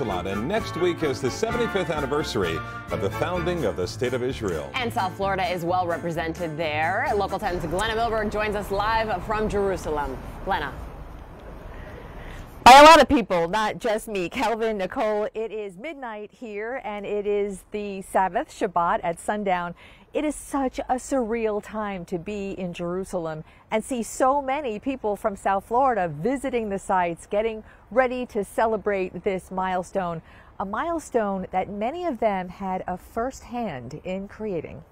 A lot. And next week is the 75th anniversary of the founding of the State of Israel. And South Florida is well represented there. Local 10's Glenna Milberg joins us live from Jerusalem. Glenna. By a lot of people, not just me. Kelvin, Nicole, it is midnight here and it is the Sabbath, Shabbat at sundown. It is such a surreal time to be in Jerusalem and see so many people from South Florida visiting the sites, getting ready to celebrate this milestone, a milestone that many of them had a first hand in creating.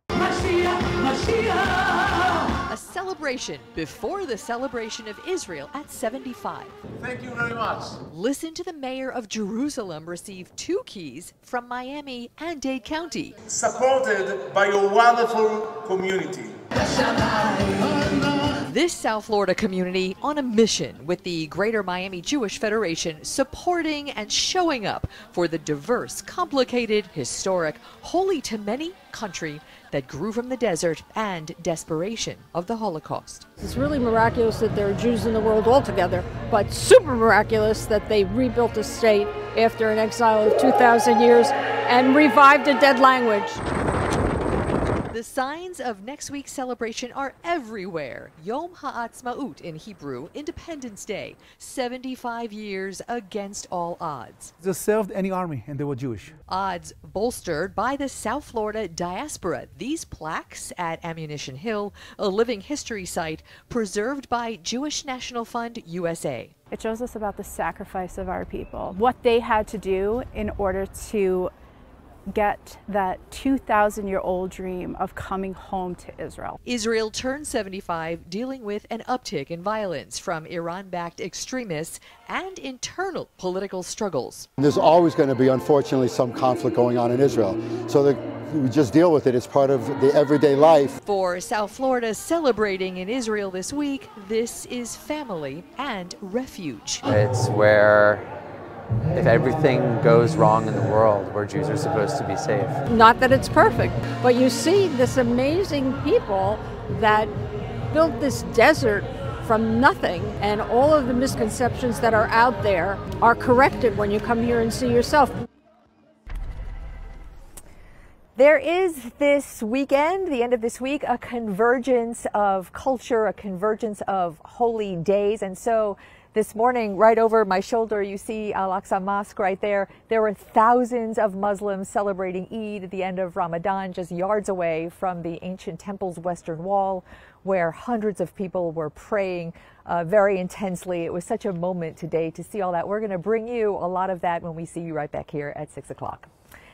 Mashiach, Mashiach. A celebration before the celebration of Israel at 75. Thank you very much. Listen to the mayor of Jerusalem receive 2 keys from Miami and Dade County. Supported by your wonderful community. This South Florida community on a mission with the Greater Miami Jewish Federation, supporting and showing up for the diverse, complicated, historic, holy to many country that grew from the desert and desperation of the Holocaust. It's really miraculous that there are Jews in the world altogether, but super miraculous that they rebuilt a state after an exile of 2,000 years and revived a dead language. The signs of next week's celebration are everywhere. Yom Ha'atzmaut in Hebrew, Independence Day, 75 years against all odds. They served any army and they were Jewish. Odds bolstered by the South Florida diaspora. These plaques at Ammunition Hill, a living history site preserved by Jewish National Fund USA. It shows us about the sacrifice of our people, what they had to do in order to get that 2,000-year-old dream of coming home to Israel. Israel turned 75, dealing with an uptick in violence from Iran-backed extremists and internal political struggles. There's always going to be, unfortunately, some conflict going on in Israel. So we just deal with it. It's part of the everyday life. For South Florida celebrating in Israel this week, this is family and refuge. It's where, if everything goes wrong in the world, where Jews are supposed to be safe. Not that it's perfect, but you see this amazing people that built this desert from nothing, and all of the misconceptions that are out there are corrected when you come here and see yourself. There is this weekend, the end of this week, a convergence of culture, a convergence of holy days, and so this morning, right over my shoulder, you see Al-Aqsa Mosque right there. There were thousands of Muslims celebrating Eid at the end of Ramadan, just yards away from the ancient temple's western wall, where hundreds of people were praying very intensely. It was such a moment today to see all that. We're going to bring you a lot of that when we see you right back here at 6 o'clock.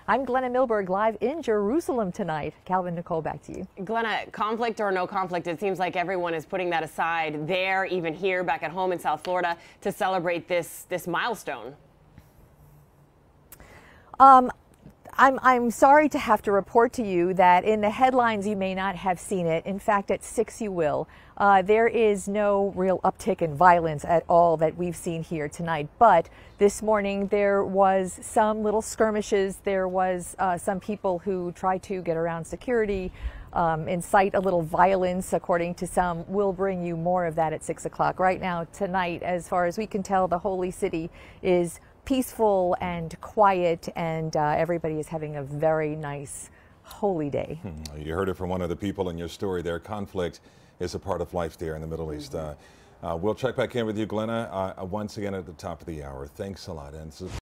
I'm Glenna Milberg, live in Jerusalem tonight. Calvin, Nicole, back to you. Glenna, conflict or no conflict, it seems like everyone is putting that aside there, even here back at home in South Florida, to celebrate this milestone. I'm sorry to have to report to you that in the headlines you may not have seen it. In fact, at 6 you will. There is no real uptick in violence at all that we've seen here tonight. But this morning there was some little skirmishes. There was some people who tried to get around security, incite a little violence, according to some. We'll bring you more of that at 6 o'clock. Right now, tonight, as far as we can tell, the Holy City is peaceful and quiet, and everybody is having a very nice, holy day. You heard it from one of the people in your story there. Conflict is a part of life there in the Middle East. We'll check back in with you, Glenna, once again at the top of the hour. Thanks a lot. And